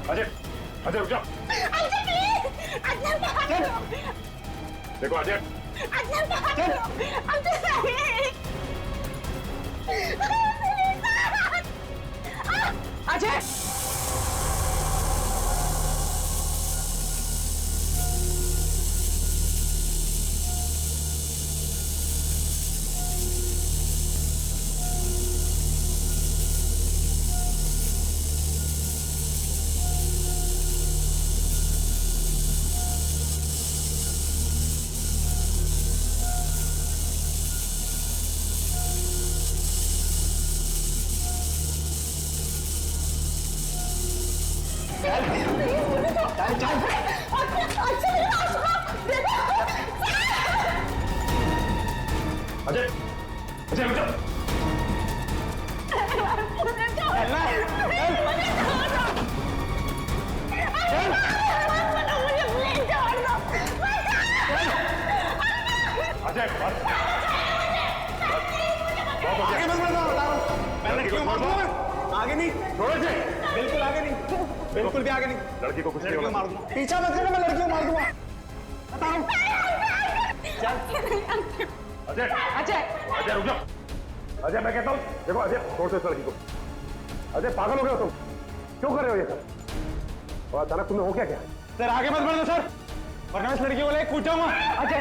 अजय, अजय रुक जाओ। अजय प्लीज, अजय देखो अजय, अजय अजय, अजय रुक जाओ। अजय बस, आगे मत बढ़ो, बता रहा हूं। मैं लड़की को मार दूंगा। आगे नहीं, छोड़ो इसे। बिल्कुल आगे नहीं, बिल्कुल भी आगे नहीं। लड़की को कुछ नहीं लड़की को होगा। मार दूंगा। पीछा मत करना, मैं लड़की को मार दूंगा। बता रहा हूं। अजय, अजय अजय रुक जाओ। अजय मैं कहता हूँ, देखो अजय छोड़ दो इस लड़की को। अजय पागल हो गए हो तुम? क्यों कर रहे हो ये सब? और अचानक तुम्हें हो क्या क्या? सर आगे मत बढ़ो सर, वरना इस लड़की को लेकर कूद जाऊंगा। अजय,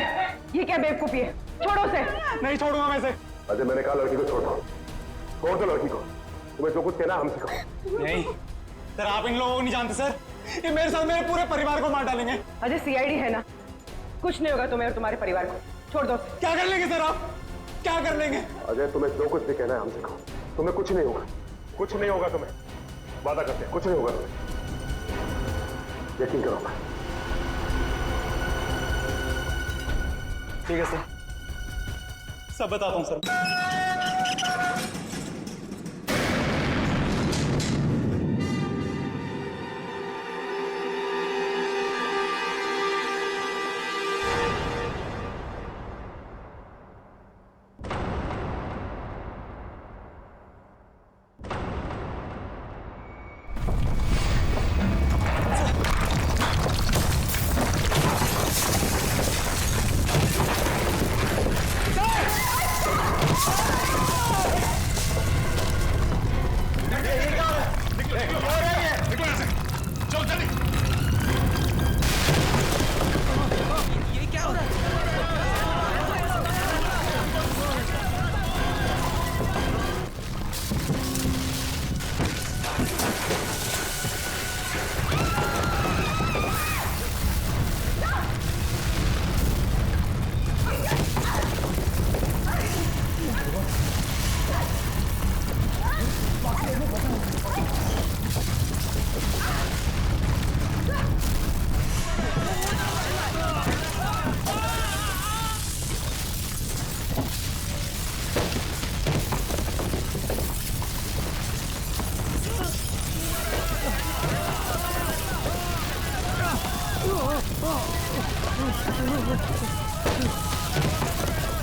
ये क्या बेवकूफी है? छोड़ो उसे। नहीं छोड़ूंगा मैं इसे। अजय मैंने कहा लड़की को छोड़ दो, छोड़ दो लड़की को। तुम्हें जो कुछ कहना हमसे कहो। नहीं सर, आप इन लोगों को नहीं जानते सर, ये मेरे साथ मेरे पूरे परिवार को मार डालेंगे। अजय सीआईडी है ना, कुछ नहीं होगा तुम्हें और तुम्हारे परिवार को। छोड़ दो उसे। क्या कर लेंगे सर आप, क्या कर लेंगे? अजय तुम्हें जो कुछ भी कहना है हमसे कहो। तुम्हें कुछ नहीं होगा, कुछ नहीं होगा तुम्हें। वादा करते हैं कुछ नहीं होगा तुम्हें, यकीन करो। ठीक है सर, सब बताता हूँ सर।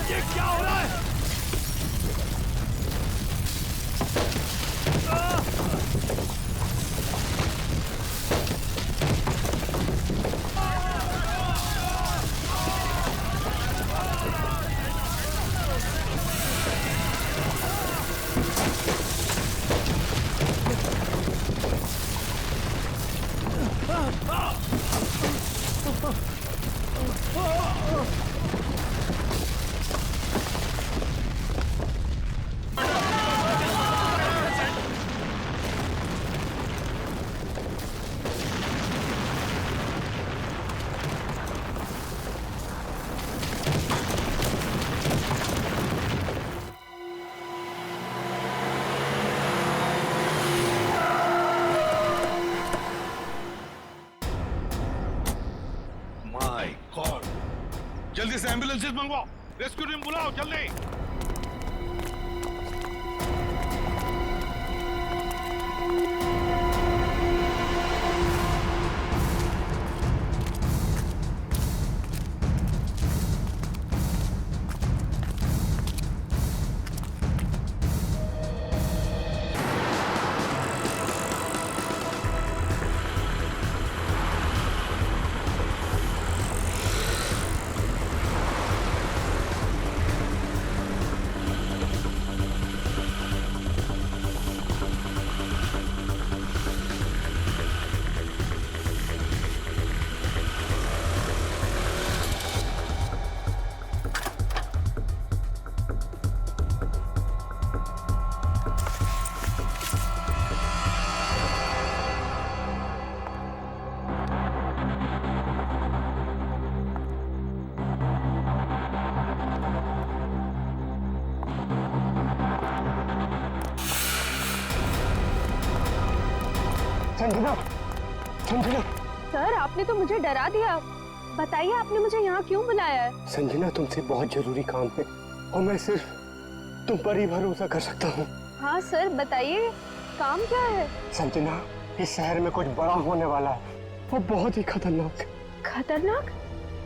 ये क्या हो रहा है? जल्दी से एम्बुलेंसेस मंगवाओ, रेस्क्यू टीम बुलाओ जल्दी। संजना, संजना, सर आपने तो मुझे डरा दिया। बताइए आपने मुझे यहाँ क्यों बुलाया है? संजना तुमसे बहुत जरूरी काम है और मैं सिर्फ तुम पर ही भरोसा कर सकता हूँ। हाँ सर बताइए, काम क्या है? संजना, इस शहर में कुछ बड़ा होने वाला है, वो बहुत ही खतरनाक। खतरनाक?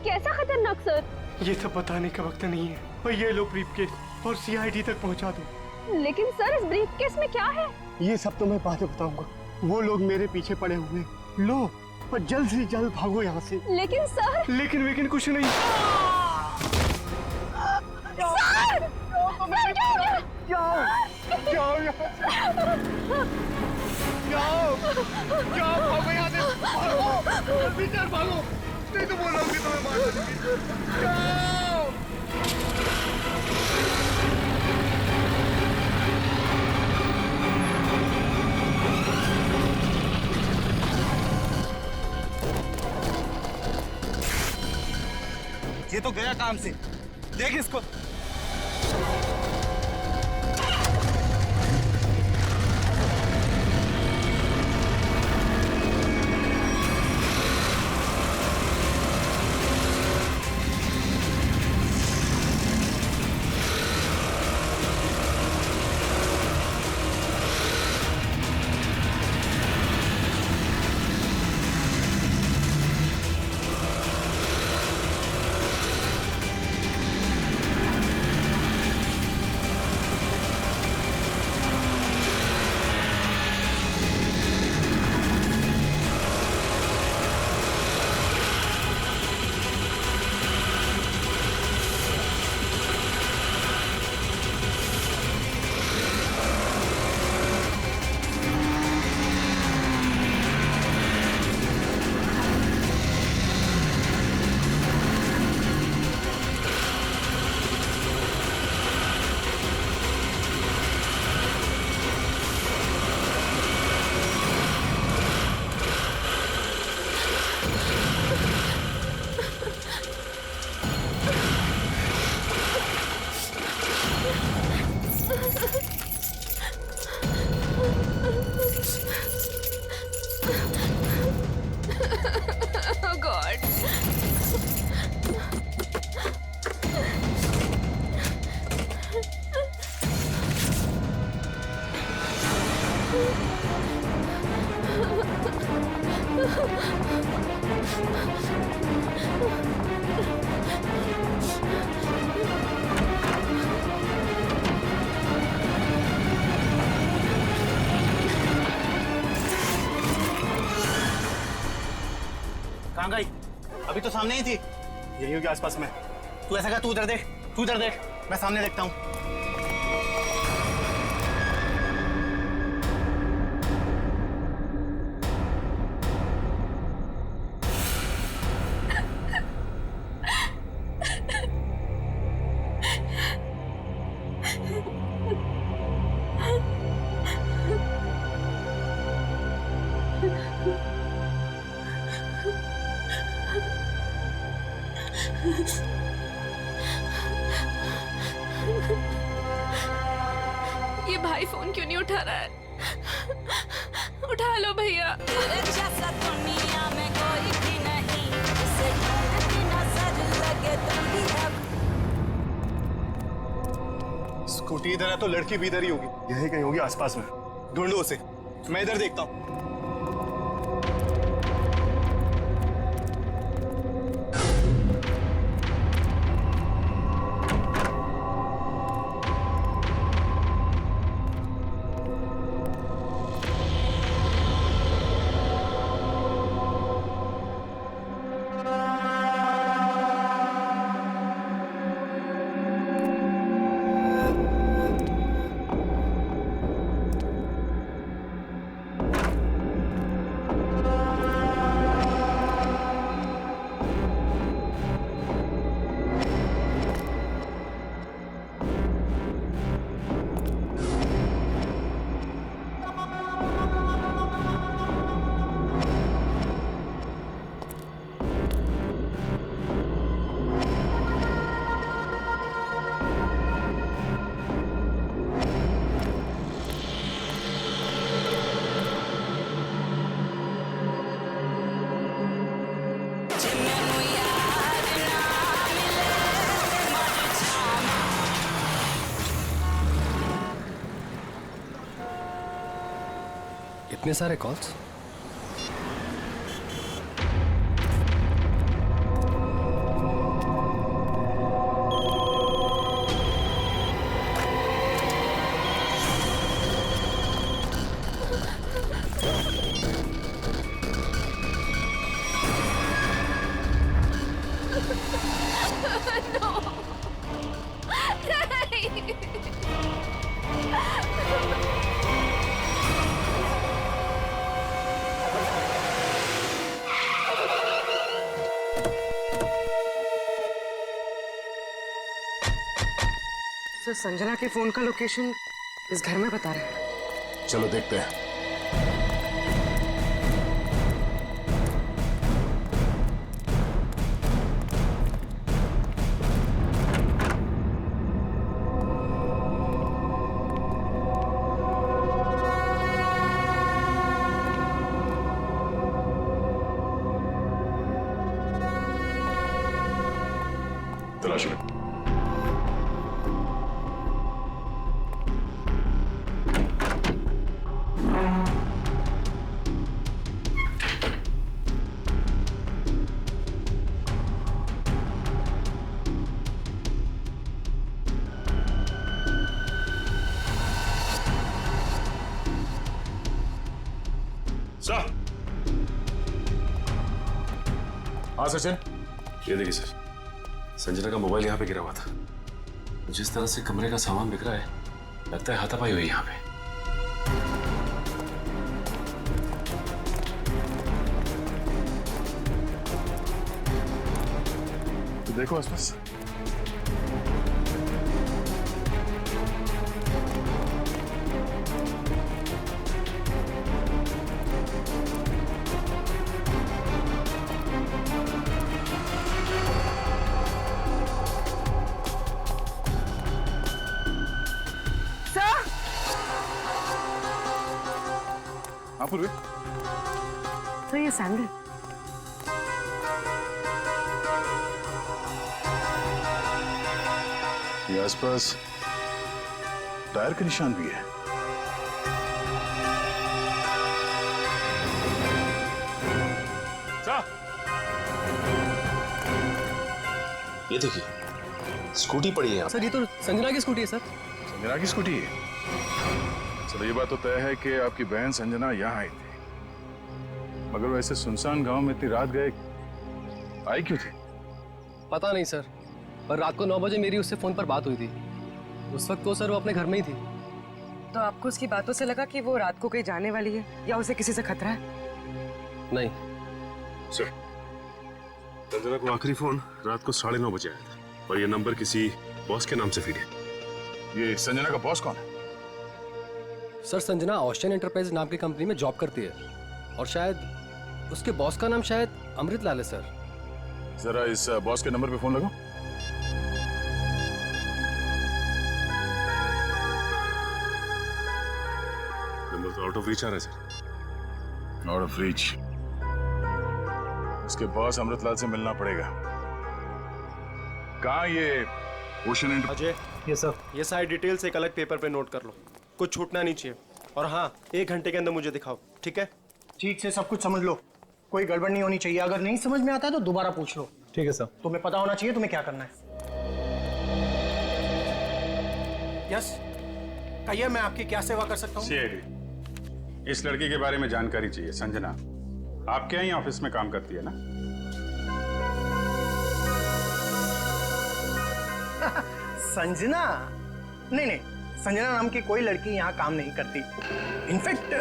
कैसा खतरनाक सर? ये सब बताने का वक्त नहीं है। और ये लो ब्रीफकेस और सीआईडी तक पहुंचा दो। लेकिन सर इस ब्रीफकेस में क्या है? ये सब तो मैं बाद में बताऊंगा। वो लोग मेरे पीछे पड़े हुए हैं। लो और जल्द से जल्द भागो यहाँ से। लेकिन सर। लेकिन कुछ नहीं। सर! सर क्या हो गया? जाओ यहाँ से। जाओ भागो यहाँ से। भागो भीतर भागो, नहीं तो बोलोगे तुम्हें मार दूंगी। जाओ। ये तो गया काम से, देख इसको। Oh God. कहाँ गई? अभी तो सामने ही थी। यही होगी आसपास में। तू ऐसा कर, तू उधर देख, तू उधर देख, मैं सामने देखता हूँ। ये भाई फोन क्यों नहीं उठा रहा है? उठा लो भैया। जैसा दुनिया में कोई भी नहीं, उसे की नजर लगे तो भी अब। स्कूटी इधर है तो लड़की भी इधर ही होगी। यही कहीं होगी आसपास में। ढूंढो उसे, मैं इधर देखता हूँ। इतने सारे कॉल्स? सर, संजना के फोन का लोकेशन इस घर में बता रहा है। चलो देखते हैं। तलाश लो। सर, हाँ सचिन। ये देखिए सर, संजना का मोबाइल यहाँ पे गिरा हुआ था। जिस तरह से कमरे का सामान बिक रहा है, लगता है हाथापाई हुई यहाँ पे। तो देखो आसपास। हाँ पूर्वी। तो ये सैंडल ये आसपास टायर के निशान भी है। ये देखिए, स्कूटी पड़ी है यहाँ। सर, ये तो संजना की स्कूटी है सर। संजना की स्कूटी है? चलो ये बात तो तय है कि आपकी बहन संजना यहाँ आई थी, मगर वैसे सुनसान गांव में इतनी रात गए आई क्यों थी? पता नहीं सर, पर रात को 9 बजे मेरी उससे फोन पर बात हुई थी। उस वक्त तो सर वो अपने घर में ही थी। तो आपको उसकी बातों से लगा कि वो रात को कहीं जाने वाली है या उसे किसी से खतरा है? नहीं सर, संजना को आखिरी फोन रात को 9:30 बजे आया था और ये नंबर किसी बॉस के नाम से फीड है। ये संजना का बॉस कौन है? सर, संजना ऑस्टिन एंटरप्राइज नाम की कंपनी में जॉब करती है और शायद उसके बॉस का नाम शायद अमृत लाल है सर। जरा इस बॉस के नंबर पे फोन लगाओ। नंबर तो आउट ऑफ रीच आ रहा है सर। Out of reach? उसके बॉस अमृतलाल से मिलना पड़ेगा। कहाँ ये ओशन एंड? अजय, ये सर, ये सारी डिटेल्स एक अलग पेपर पे नोट कर लो, कुछ छूटना नहीं चाहिए। और हाँ, 1 घंटे के अंदर मुझे दिखाओ, ठीक है? ठीक से सब कुछ समझ लो, कोई गड़बड़ नहीं होनी चाहिए। अगर नहीं समझ में आता है तो दोबारा पूछ लो। ठीक है सर। तुम्हें पता होना चाहिए तुम्हें क्या करना है। यस, कहिए मैं आपकी क्या सेवा कर सकता हूँ? सीआईडी, इस लड़की के बारे में जानकारी चाहिए। संजना आपके यहाँ ऑफिस में काम करती है ना? संजना? नहीं, संजना नाम की कोई लड़की यहाँ काम नहीं करती। इनफैक्ट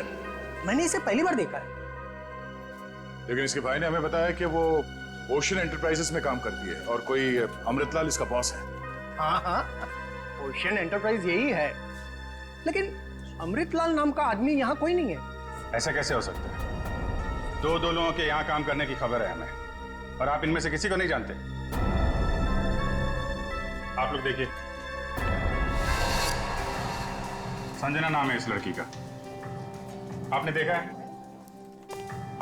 मैंने इसे पहली बार देखा है। लेकिन इसके भाई ने हमें बताया कि वो ओशन एंटरप्राइजेस में काम करती है और कोई अमृतलाल इसका बॉस है। हाँ, ओशन एंटरप्राइज यही है, लेकिन अमृतलाल नाम का आदमी यहाँ कोई नहीं है। ऐसा कैसे हो सकता है? दो लोगों के यहाँ काम करने की खबर है हमें और आप इनमें से किसी को नहीं जानते। आप लोग देखिए, संजना नाम है इस लड़की का। आपने देखा है?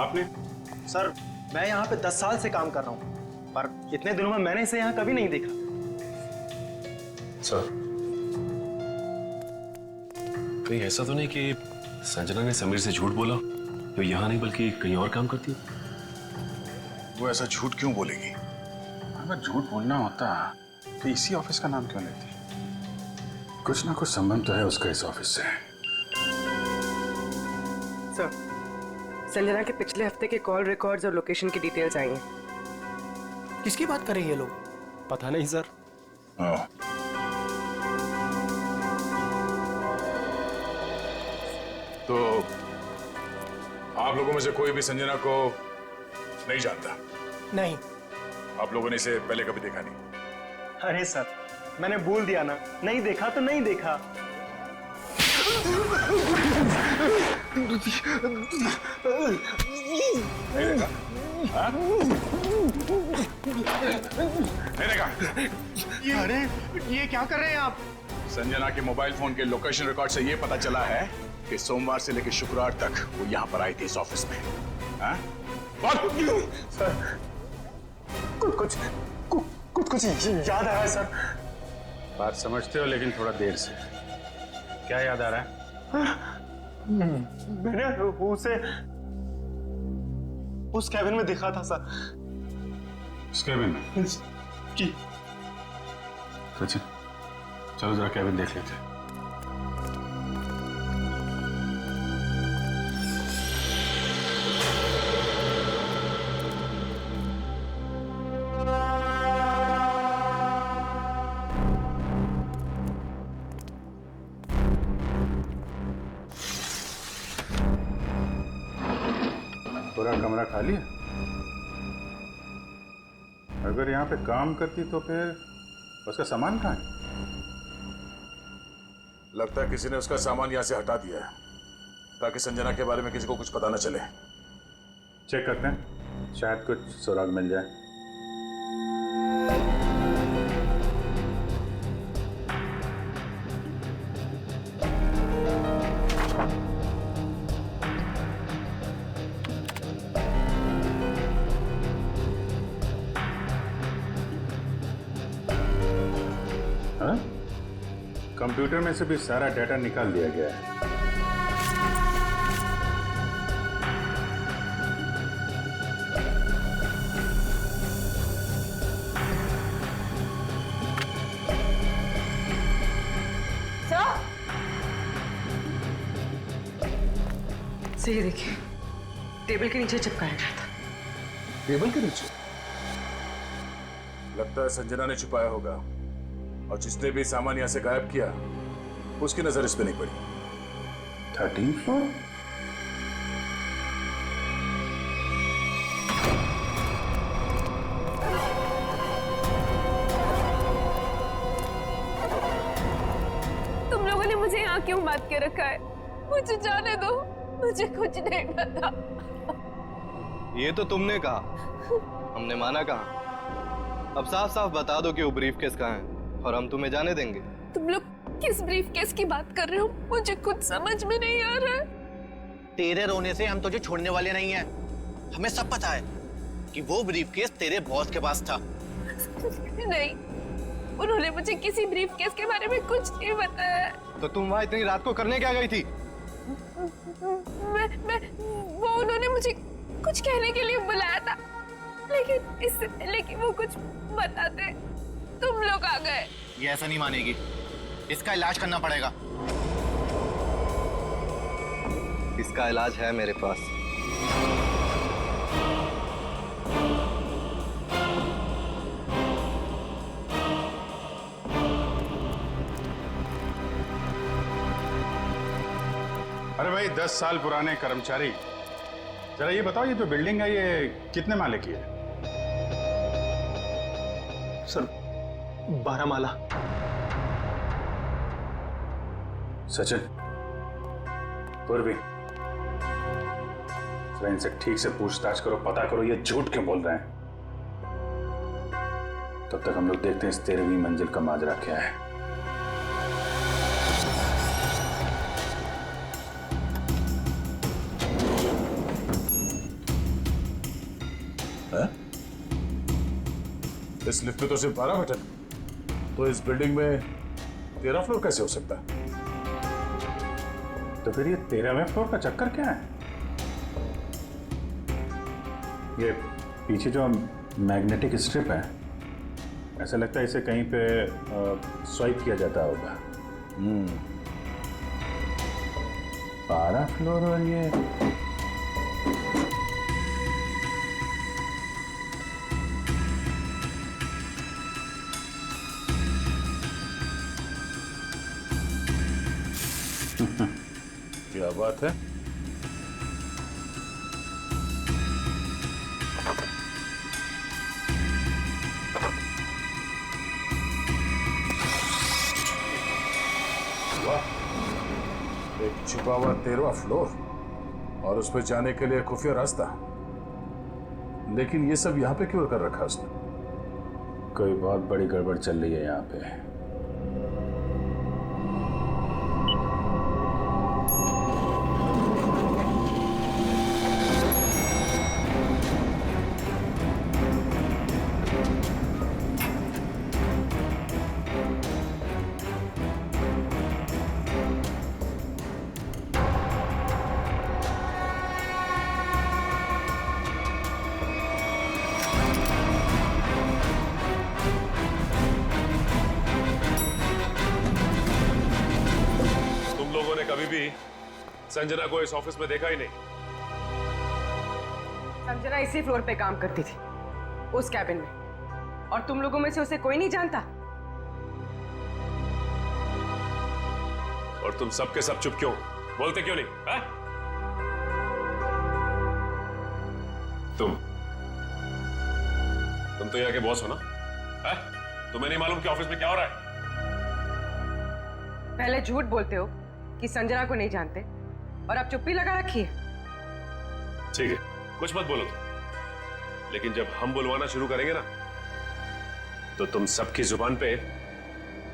आपने? सर, मैं यहाँ पे 10 साल से काम कर रहा हूँ, पर इतने दिनों में मैंने इसे यहाँ कभी नहीं देखा। सर, कहीं ऐसा तो नहीं कि संजना ने समीर से झूठ बोला तो यहाँ नहीं बल्कि कहीं और काम करती है? वो ऐसा झूठ क्यों बोलेगी? अगर झूठ बोलना होता तो इसी ऑफिस का नाम क्यों लेती? कुछ ना कुछ संबंध तो है उसका इस ऑफिस से। सर, संजना के पिछले हफ्ते के कॉल रिकॉर्ड्स और लोकेशन की डिटेल्स आई हैं। किसकी बात कर रहे हैं ये लोग? पता नहीं सर। हाँ। तो आप लोगों में से कोई भी संजना को नहीं जानता? नहीं। आप लोगों ने इसे पहले कभी देखा नहीं? अरे सर, मैंने बोल दिया ना, नहीं देखा तो नहीं देखा। नहीं देखा? हाँ? नहीं देखा? अरे ये क्या कर रहे हैं आप? संजना के मोबाइल फोन के लोकेशन रिकॉर्ड से ये पता चला है कि सोमवार से लेकर शुक्रवार तक वो यहाँ पर आई थी इस ऑफिस में। हाँ? सर, कुछ याद आ रहा है सर। बात समझते हो लेकिन थोड़ा देर से। क्या याद आ रहा है? मैंने उसे उस कैबिन में देखा था सर। उस कैबिन में? जी। सचिन, चलो जरा कैबिन देख लेते हैं। पूरा कमरा खाली है? अगर यहाँ पे काम करती तो फिर उसका सामान कहाँ है? लगता है किसी ने उसका सामान यहाँ से हटा दिया है ताकि संजना के बारे में किसी को कुछ पता न चले। चेक करते हैं, शायद कुछ सुराग मिल जाए। हाँ? कंप्यूटर में से भी सारा डाटा निकाल दिया गया है। सर, ये देखिए, टेबल के नीचे चिपकाया गया था। टेबल के नीचे? लगता है संजना ने छुपाया होगा और जिसने भी सामान यहाँ से गायब किया उसकी नजर इस पे नहीं पड़ी। 13th floor? तुम लोगों ने मुझे यहाँ क्यों बात के रखा है? मुझे जाने दो, मुझे कुछ नहीं पता। ये तो तुमने कहा, हमने माना कहा। अब साफ साफ बता दो कि वो ब्रीफकेस कहाँ है और हम तुम्हें जाने देंगे। तुम लोग किस ब्रीफकेस की बात कर रहे हो? मुझे कुछ समझ में नहीं आ रहा है। तेरे रोने से हम तुझे छोड़ने वाले नहीं हैं। हमें सब पता है कि वो ब्रीफकेस तेरे बॉस के पास था। नहीं, उन्होंने मुझे किसी ब्रीफकेस के बारे में कुछ नहीं बताया। तो तुम वहां इतनी रात को करने क्या गई थी? वो उन्होंने मुझे कुछ कहने के लिए बुलाया था, लेकिन इससे पहले कि वो कुछ बताते तुम लोग आ गए। ये ऐसा नहीं मानेगी, इसका इलाज करना पड़ेगा। इसका इलाज है मेरे पास। अरे भाई, 10 साल पुराने कर्मचारी, जरा ये बताओ, ये जो बिल्डिंग है ये कितने माले की है? सर, 12 माला। सचिन, पूर्वी, जरा इनसे ठीक से पूछताछ करो, पता करो ये झूठ क्यों बोल रहे हैं। तब तक हम लोग देखते हैं इस 13वीं मंजिल का माजरा क्या है। इस लिफ्ट में तो सिर्फ 12 बटन, तो इस बिल्डिंग में 13 फ्लोर कैसे हो सकता है? तो फिर ये 13वें फ्लोर का चक्कर क्या है? ये पीछे जो मैग्नेटिक स्ट्रिप है, ऐसा लगता है इसे कहीं पे स्वाइप किया जाता होगा। 12 फ्लोर और ये क्या बात है? एक छिपा हुआ 13वां फ्लोर और उस पर जाने के लिए खुफिया रास्ता। लेकिन ये सब यहाँ पे क्यों कर रखा उसने? कोई बहुत बड़ी गड़बड़ चल रही है यहाँ पे। कभी भी संजना को इस ऑफिस में देखा ही नहीं। संजना इसी फ्लोर पे काम करती थी, उस कैबिन में, और तुम लोगों में से उसे कोई नहीं जानता। और तुम सबके सब चुप क्यों? बोलते क्यों नहीं? है? तुम तो यहाँ के बॉस हो ना? है? तुम्हें नहीं मालूम कि ऑफिस में क्या हो रहा है? पहले झूठ बोलते हो कि संजना को नहीं जानते, और अब चुप्पी लगा रखी है। ठीक है, कुछ मत बोलो तुम। लेकिन जब हम बुलवाना शुरू करेंगे ना, तो तुम सबकी जुबान पे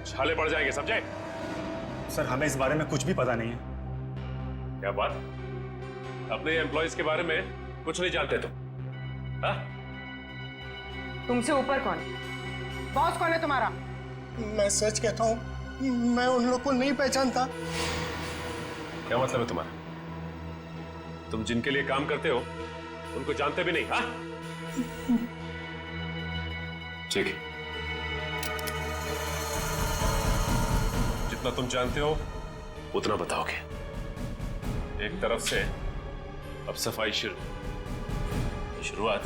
छाले पड़ जाएंगे, समझे? सर, हमें इस बारे में कुछ भी पता नहीं है। क्या बात? अपने एम्प्लॉयज के बारे में कुछ नहीं जानते तुम? हाँ? तुमसे ऊपर कौन? बॉस कौन है तुम्हारा? मैं सच कहता हूँ, मैं उन लोग को नहीं पहचानता। क्या मतलब है तुम्हारा? तुम जिनके लिए काम करते हो उनको जानते भी नहीं? हाँ? ठीक है, जितना तुम जानते हो उतना बताओगे। एक तरफ से अब सफाई शुरुआत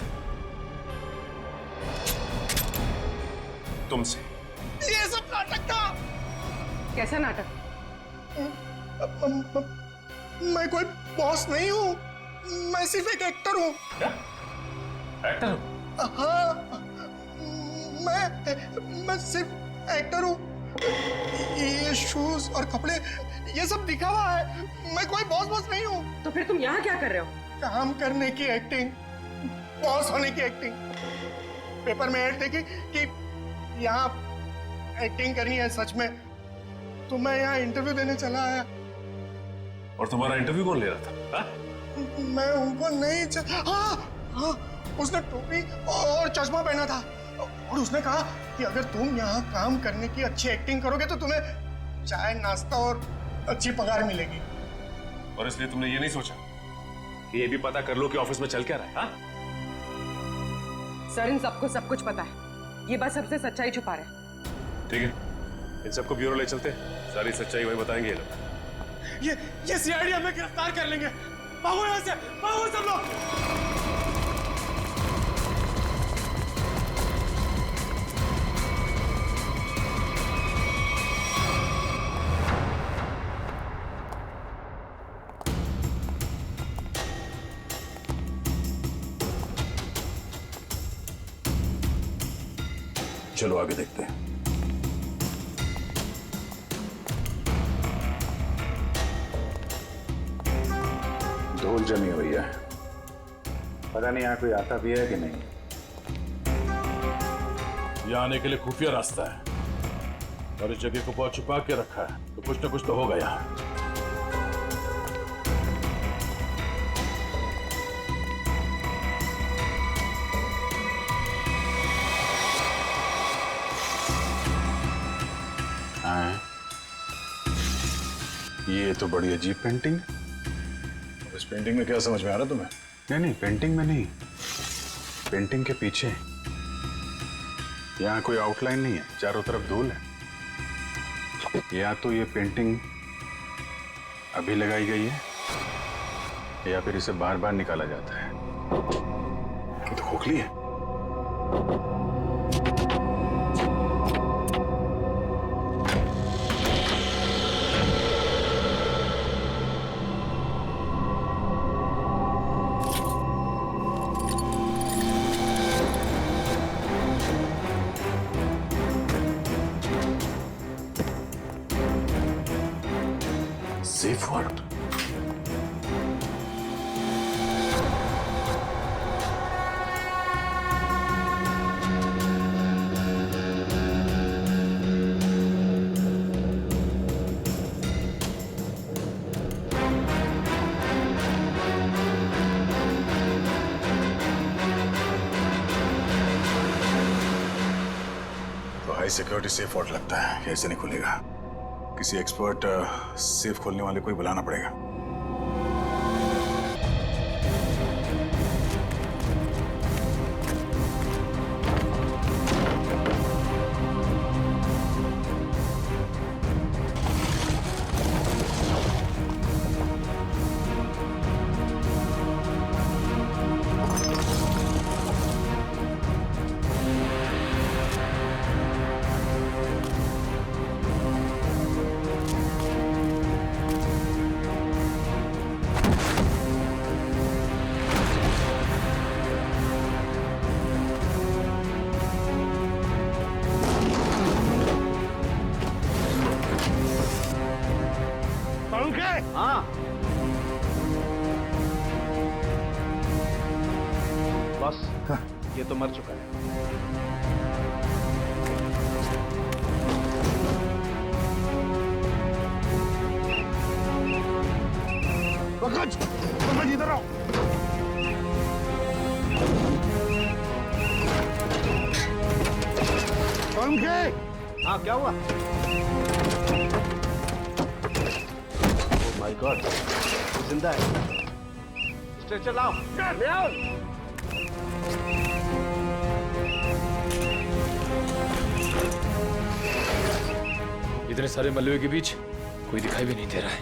तुमसे। ये सब नाटक था। कैसा नाटक? मैं कोई बॉस नहीं हूँ, मैं सिर्फ एक एक्टर हूँ। क्या? एक्टर हो? हाँ, मैं सिर्फ एक्टर हूँ। ये शूज और कपड़े, ये सब दिखावा है। मैं कोई बॉस नहीं हूँ। तो फिर तुम यहाँ क्या कर रहे हो? काम करने की एक्टिंग, बॉस होने की एक्टिंग। पेपर में ऐड देखी कि यहाँ एक्टिंग करनी है सच में, तो मैं यहाँ इंटरव्यू देने चला आया। और तुम्हारा इंटरव्यू कौन ले रहा था? हा? मैं उनको नहीं हाँ, उसने टोपी और चश्मा पहना था, और उसने कहा कि अगर तुम यहाँ काम करने की अच्छी एक्टिंग करोगे तो तुम्हें चाय, नाश्ता और अच्छी पगार मिलेगी। और इसलिए तुमने ये नहीं सोचा कि ये भी पता कर लो कि ऑफिस में चल क्या रहा है? हा? सर, इन सबको सब कुछ पता है, ये बस सबसे सच्चाई छुपा रहे हैं। ठीक है, इन सबको ब्यूरो ले चलते, सारी सच्चाई वही बताएंगे ये लोग। ये सीआईडी हमें गिरफ्तार कर लेंगे। भागो यहाँ से, भागो सब लोग। चलो आगे देखते हैं। धूल जमी हुई है, पता नहीं यहाँ कोई आता भी है कि नहीं। यहाँ आने के लिए खुफिया रास्ता है, और इस जगह को बहुत छुपा के रखा है, तो कुछ ना कुछ तो होगा यहाँ। ये तो बड़ी अजीब पेंटिंग है। इस पेंटिंग में क्या समझ में आ रहा तुम्हें? नहीं नहीं, पेंटिंग में नहीं, पेंटिंग के पीछे। यहाँ कोई आउटलाइन नहीं है, चारों तरफ धूल है। या तो ये पेंटिंग अभी लगाई गई है या फिर इसे बार बार निकाला जाता है। ये तो खोखली है। Safe word. तो हाई सिक्योरिटी सेफ वर्ड लगता है, कैसे नहीं खुलेगा? किसी एक्सपर्ट सेफ खोलने वाले को ही बुलाना पड़ेगा। हाँ बस, ये तो मर चुका है। पंकज, पंकज इधर आओ। पंकज, हाँ क्या हुआ? माय गॉड, जिंदा है। स्ट्रेचर लाओ, ले आओ। इतने सारे मलबे के बीच कोई दिखाई भी नहीं दे रहा है।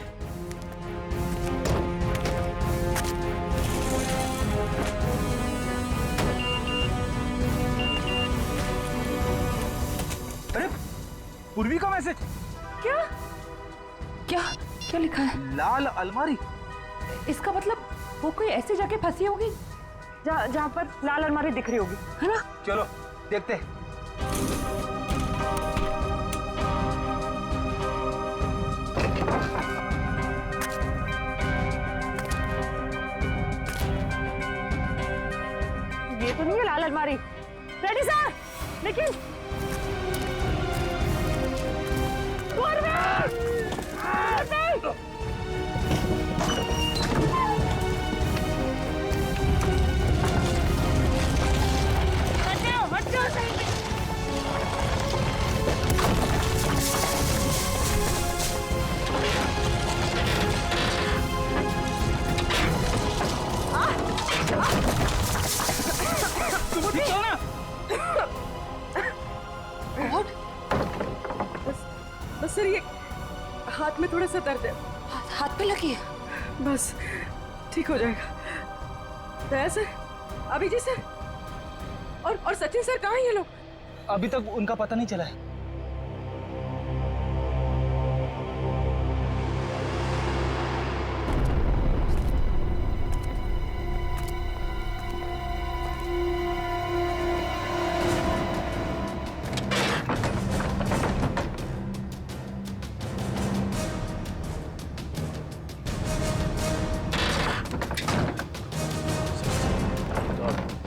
अरे पूर्वी का मैसेज। क्या क्या क्या लिखा है? लाल अलमारी। इसका मतलब वो कोई ऐसी जगह फंसी होगी जहाँ पर लाल अलमारी दिख रही होगी, है ना? चलो देखते हैं। ये तो नहीं है लाल अलमारी। रेडी सर, लेकिन बस सर, ये हाथ में थोड़ा सा दर्द है। हाथ पे लगी है? बस ठीक हो जाएगा। दया सर, अभिजीत सर और सचिन सर कहाँ हैं ये लोग? अभी तक उनका पता नहीं चला है।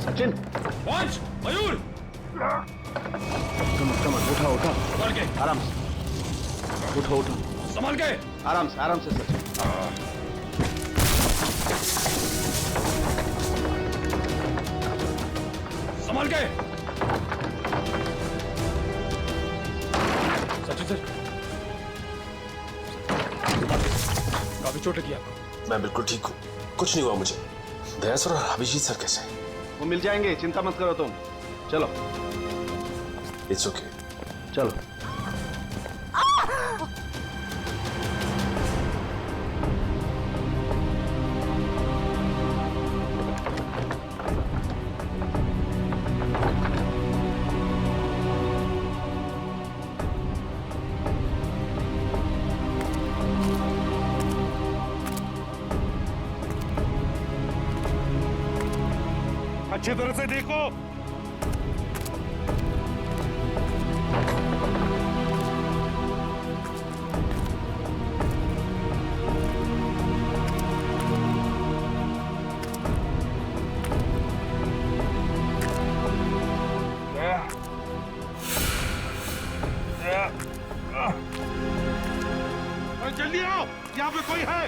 सचिन, पंच, मयूर, कम उठा उठा, संभाल के, आराम से उठो उठो, संभाल के, आराम से सचिन। संभाल के। सचिन सर, चोट लगी आपको? मैं बिल्कुल ठीक हूँ, कुछ नहीं हुआ मुझे। दया सर और अभिजीत सर कैसे हैं? वो मिल जाएंगे, चिंता मत करो तुम। चलो इट्स ओके। चलो। अच्छी तरह से देखो। जल्दी आओ, यहाँ पे कोई है।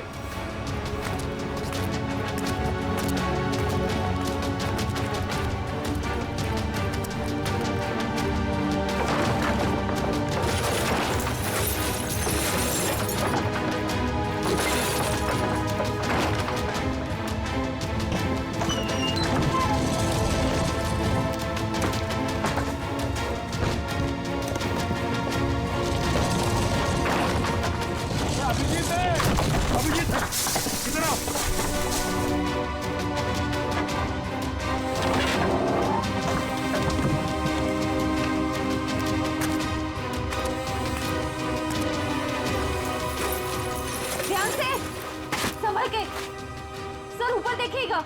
अभिजीत इधर आओ। ध्यान से, संभल के। सर ऊपर देखिएगा।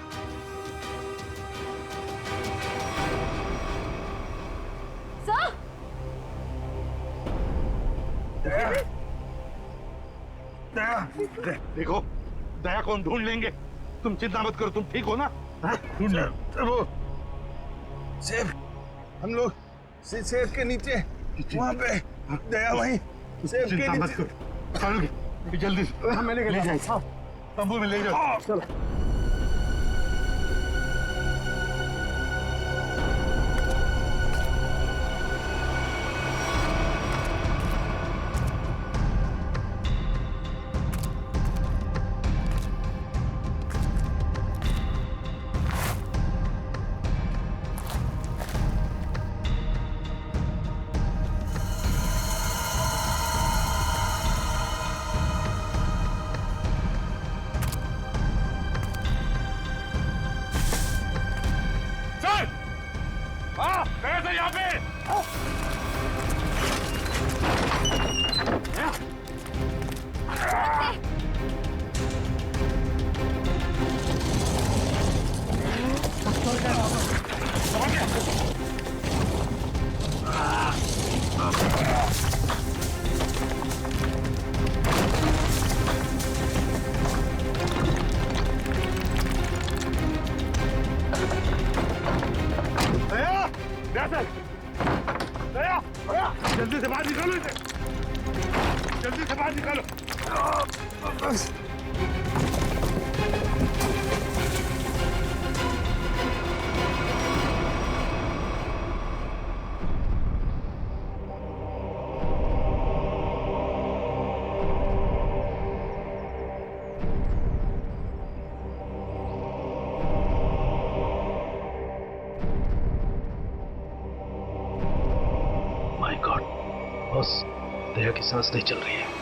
सर देखो, दया को हम ढूंढ लेंगे, तुम चिंता मत करो। तुम ठीक हो ना? ढूंढ लेंगे। वो सेब, हम लोग सेब के नीचे वहाँ पे दया वहीं सेब के चिंता मत नीचे। करो, चलो जल्दी से मैंने ले जाओ, तंबू में ले जाओ। चलो। यहाँ पे जल्दी से बाहर निकालो इसे, जल्दी से बाहर निकालो। माय गॉड बॉस, दया की सांस नहीं चल रही है।